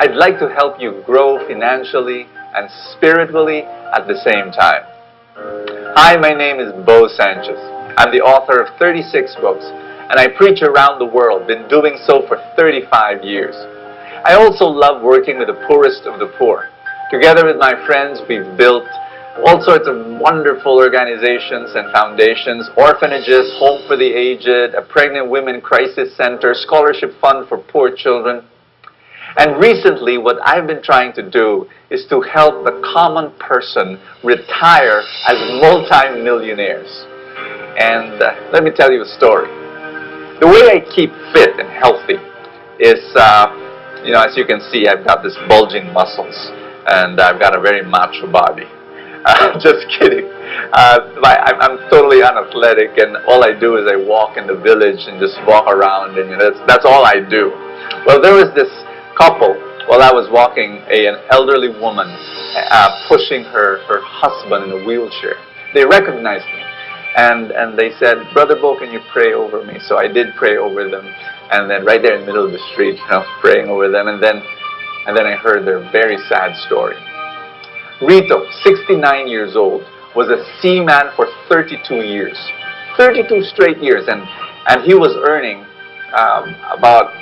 I'd like to help you grow financially and spiritually at the same time. Hi, my name is Sanchez. I'm the author of 36 books, and I preach around the world, been doing so for 35 years. I also love working with the poorest of the poor. Together with my friends, we've built all sorts of wonderful organizations and foundations, orphanages, home for the aged, a pregnant women crisis center, scholarship fund for poor children. And recently, what I've been trying to do is to help the common person retire as multi-millionaires. And let me tell you a story. The way I keep fit and healthy is, as you can see, I've got this bulging muscles, and I've got a very macho body. Just kidding. I'm totally unathletic, and all I do is I walk in the village and just walk around, and that's all I do. Well, there was this couple, while I was walking, an elderly woman pushing her husband in a wheelchair. They recognized me, and they said, "Brother Bo, can you pray over me?" So I did pray over them, and then right there in the middle of the street, praying over them, and then I heard their very sad story. Rito, 69 years old, was a seaman for 32 years. 32 straight years, and he was earning about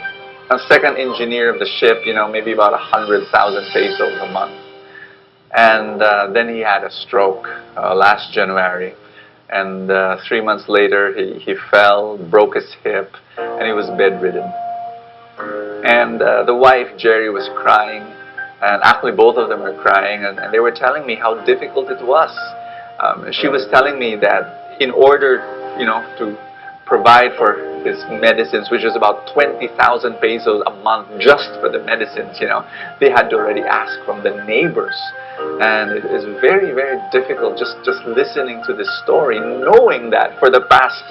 a second engineer of the ship, maybe about 100,000 pesos a month. And then he had a stroke last January, and 3 months later he fell, broke his hip, and he was bedridden. And the wife, Jerry, was crying, and actually both of them were crying, and they were telling me how difficult it was. She was telling me that in order, to provide for his medicines, which is about 20,000 pesos a month just for the medicines, they had to already ask from the neighbors. And it is very, very difficult just listening to this story, knowing that for the past,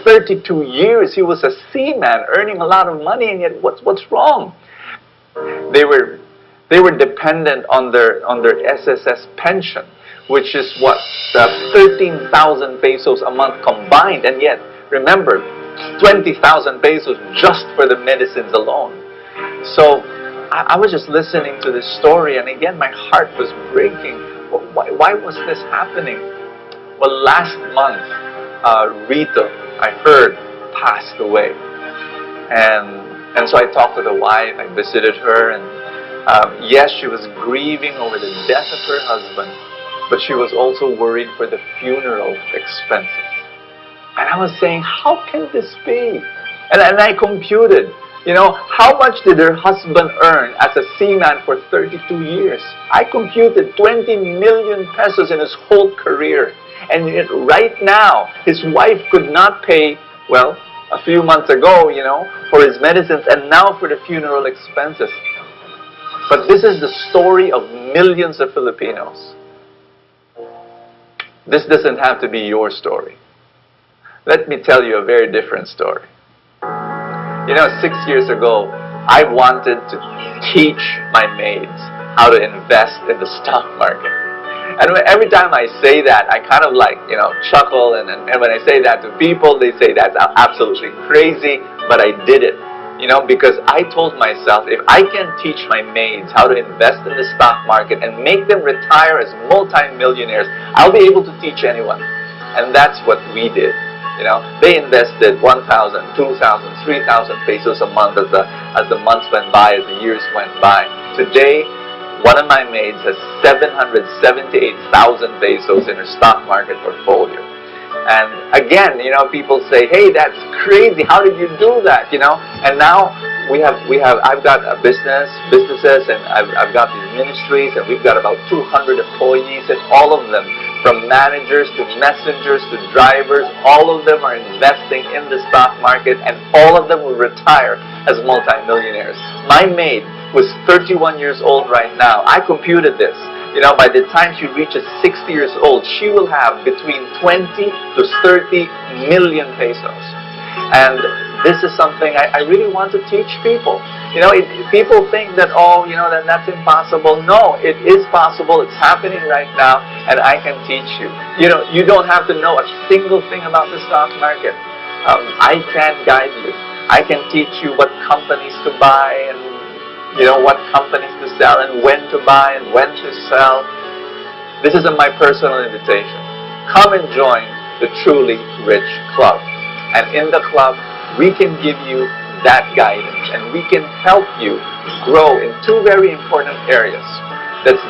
32 years he was a seaman earning a lot of money, and yet what's wrong? They were dependent on their SSS pension, which is 13,000 pesos a month combined, and yet, remember, 20,000 pesos just for the medicines alone. So I was just listening to this story, and again my heart was breaking. Why was this happening? Well, last month, Rita, I heard, passed away. And so I talked to the wife, I visited her, and yes, she was grieving over the death of her husband, but she was also worried for the funeral expenses. And I was saying, how can this be? And I computed, how much did her husband earn as a seaman for 32 years? I computed 20 million pesos in his whole career. And yet right now, his wife could not pay, a few months ago, for his medicines, and now for the funeral expenses. But this is the story of millions of Filipinos. This doesn't have to be your story. Let me tell you a very different story. 6 years ago, I wanted to teach my maids how to invest in the stock market. And every time I say that, I kind of chuckle, and when I say that to people, they say that's absolutely crazy, but I did it. Because I told myself, if I can teach my maids how to invest in the stock market and make them retire as multi-millionaires, I'll be able to teach anyone. And that's what we did. They invested 1,000, 2,000, 3,000 pesos a month as the months went by, as the years went by. Today, one of my maids has 778,000 pesos in her stock market portfolio. And again, people say, "Hey, that's crazy. How did you do that?" And now I've got businesses, and I've got these ministries, and we've got about 200 employees, and all of them, from managers to messengers to drivers, all of them are investing in the stock market, and all of them will retire as multimillionaires. My maid, who's 31 years old right now, I computed this. By the time she reaches 60 years old, she will have between 20 to 30 million pesos. And this is something I really want to teach people. People think that, that's impossible. No, it is possible. It's happening right now, and I can teach you. You don't have to know a single thing about the stock market. I can guide you. I can teach you what companies to buy and what companies to sell and when to buy and when to sell. This is my personal invitation. Come and join the Truly Rich Club. And in the club, we can give you that guidance and we can help you grow in two very important areas that's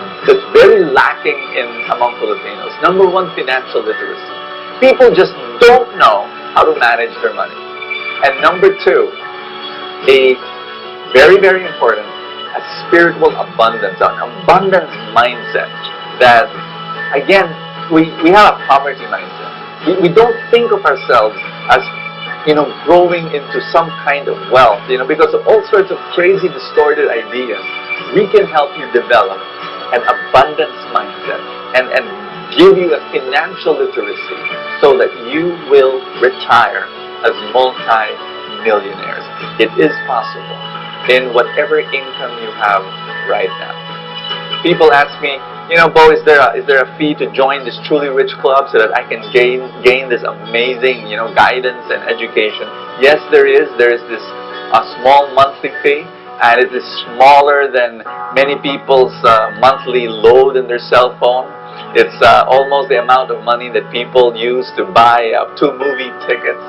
very lacking among Filipinos. Number one, financial literacy. People just don't know how to manage their money. And number two, a very, very important, a spiritual abundance, an abundance mindset that, again, we have a poverty mindset. We don't think of ourselves as, growing into some kind of wealth, because of all sorts of crazy, distorted ideas. We can help you develop an abundance mindset and give you a financial literacy so that you will retire as multi-millionaires. It is possible in whatever income you have right now. People ask me, Bo, is there a fee to join this Truly Rich Club so that I can gain this amazing, guidance and education? Yes, there is. There is this small monthly fee, and it is smaller than many people's monthly load in their cell phone. It's almost the amount of money that people use to buy 2 movie tickets.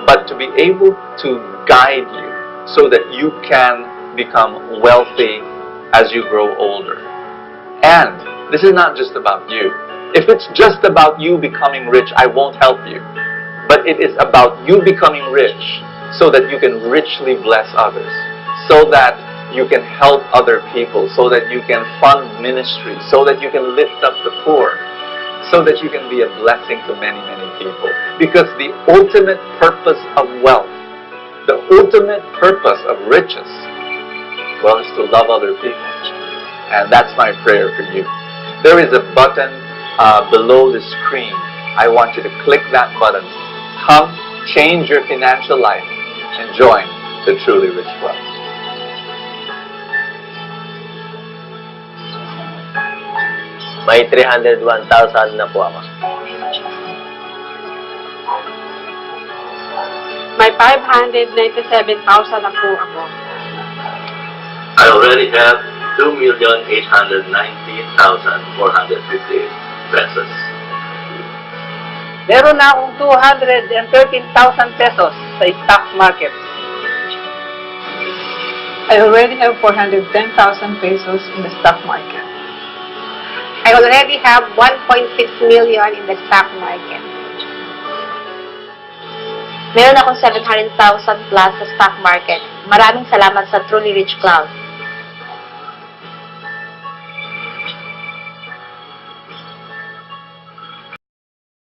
But to be able to guide you so that you can become wealthy as you grow older. And this is not just about you. If it's just about you becoming rich, I won't help you. But it is about you becoming rich so that you can richly bless others, so that you can help other people, so that you can fund ministry, so that you can lift up the poor, so that you can be a blessing to many, many people. Because the ultimate purpose of wealth, the ultimate purpose of riches, well, is to love other people. And that's my prayer for you. There is a button below the screen. I want you to click that button. Come, change your financial life, and join the Truly Rich Club. May 301,000 na po ako. May 597,000 na po ako. I already have 2,890,450 pesos. Meron na akong 213,000 pesos sa stock market. I already have 410,000 pesos in the stock market. I already have 1.6 million in the stock market. Meron akong 700,000 plus sa stock market. Maraming salamat sa Truly Rich Club.